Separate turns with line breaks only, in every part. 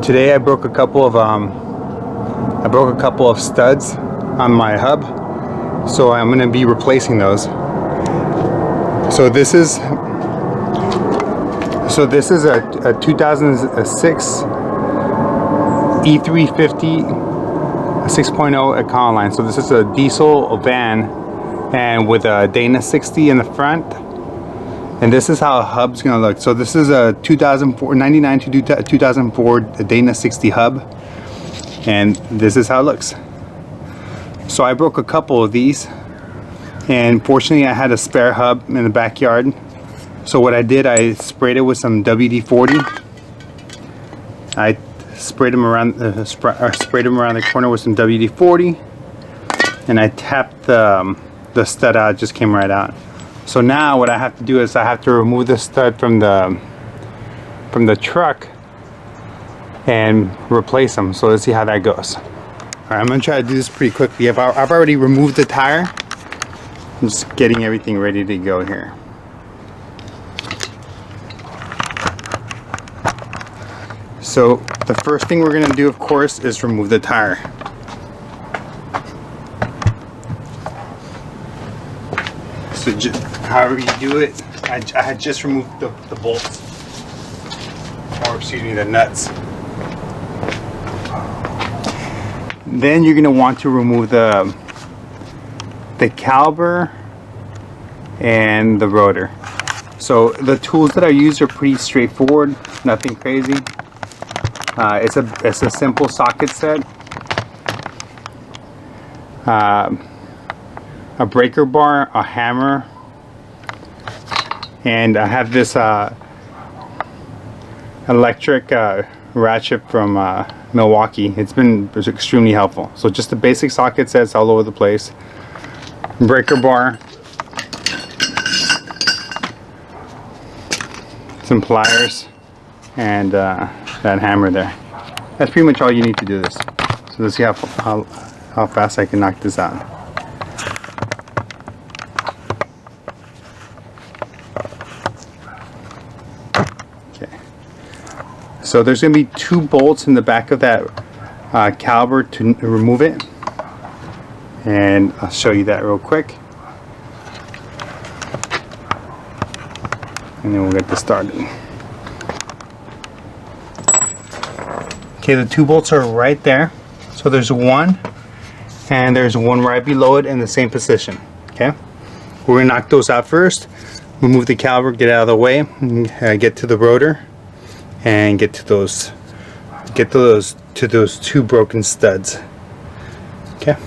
Today I broke a couple of studs on my hub, so I'm going to be replacing those. So this is a 2006 E350 6.0 Econoline. So this is a diesel van and with a Dana 60 in the front. And this is how a hub's gonna look. So this is a 99 to 2004 Dana 60 hub, and this is how it looks. So I broke a couple of these, and fortunately I had a spare hub in the backyard. So what I did, I sprayed it with some WD-40. I sprayed them around the corner with some WD-40, and I tapped the stud out. It just came right out. So now what I have to do is I have to remove the stud from the truck and replace them. So let's see how that goes. All right, I'm gonna try to do this pretty quickly. I've already removed the tire. I'm just getting everything ready to go here. So the first thing we're gonna do, of course, is remove the tire. So however you do it, I had just removed the bolts, or excuse me, the nuts. Then you're gonna want to remove the caliper and the rotor. So the tools that I use are pretty straightforward, nothing crazy. It's a simple socket set, a breaker bar, a hammer, and I have this electric ratchet from Milwaukee. It's extremely helpful. So just the basic socket sets all over the place, breaker bar, some pliers, and that hammer there. That's pretty much all you need to do this. So let's see how fast I can knock this out. Okay. So there's going to be 2 bolts in the back of that caliper to remove it, and I'll show you that real quick, and then we'll get this started. Okay, the 2 bolts are right there. So there's one, and there's one right below it in the same position. Okay, we're gonna knock those out first. Remove the caliper, get out of the way, get to the rotor, and get to those 2 broken studs. Okay.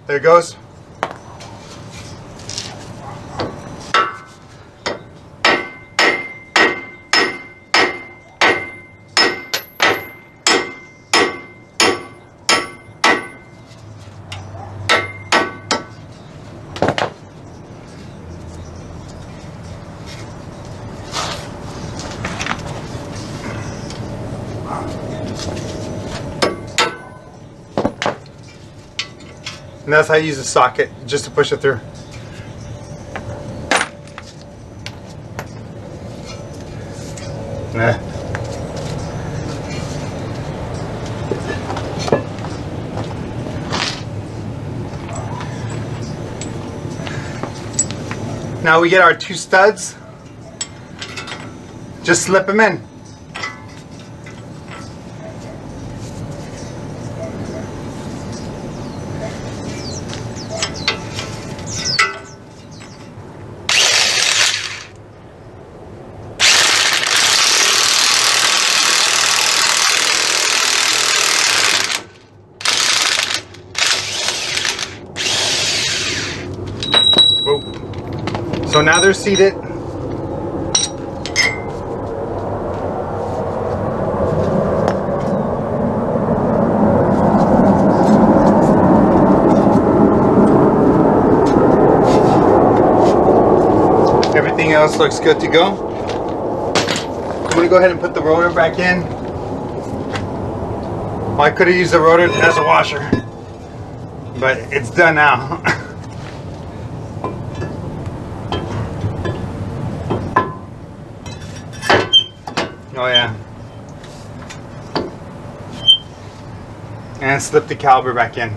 There it goes. And that's how you use the socket, just to push it through. Nah. Now we get our 2 studs. Just slip them in. So now they're seated. Everything else looks good to go. I'm going to go ahead and put the rotor back in. Well, I could have used the rotor as a washer, but it's done now. Oh yeah. And slip the caliper back in.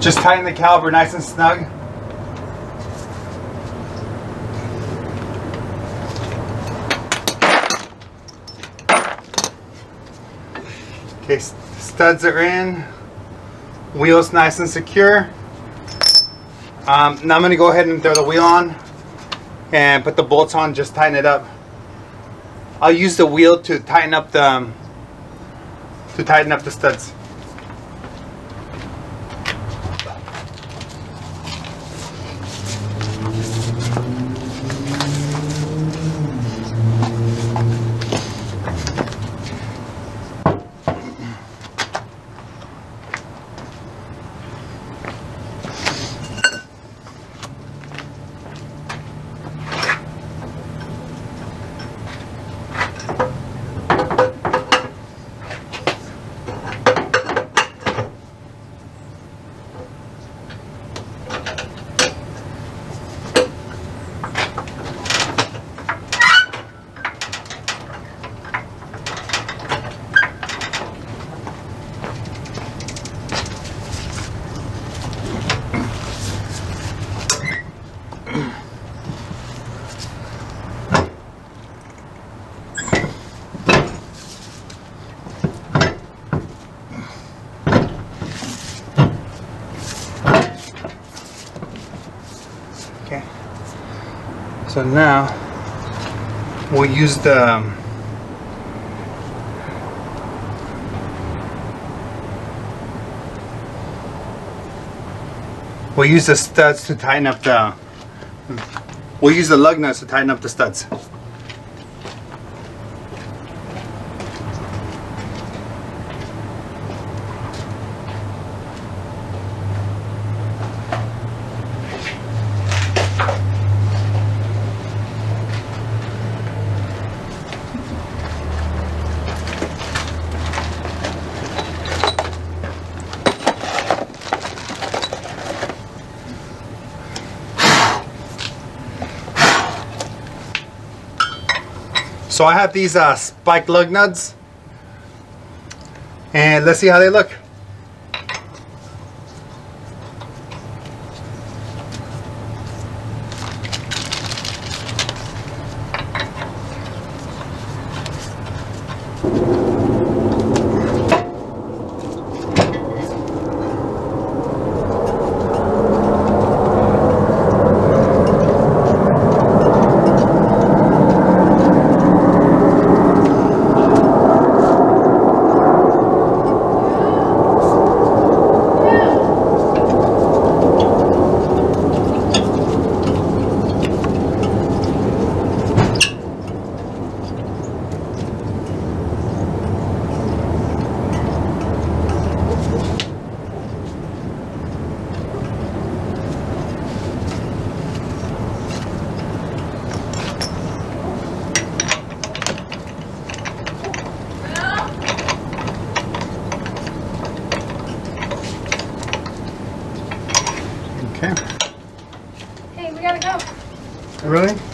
Just tighten the caliper nice and snug. Okay, studs are in. Wheels nice and secure. Now I'm going to go ahead and throw the wheel on and put the bolts on. Just tighten it up. I'll use the wheel to tighten up the studs. So now we'll use the studs to tighten up the. We'll use the lug nuts to tighten up the studs. So I have these spike lug nuts, and let's see how they look. Okay.
Hey, we gotta go.
Really?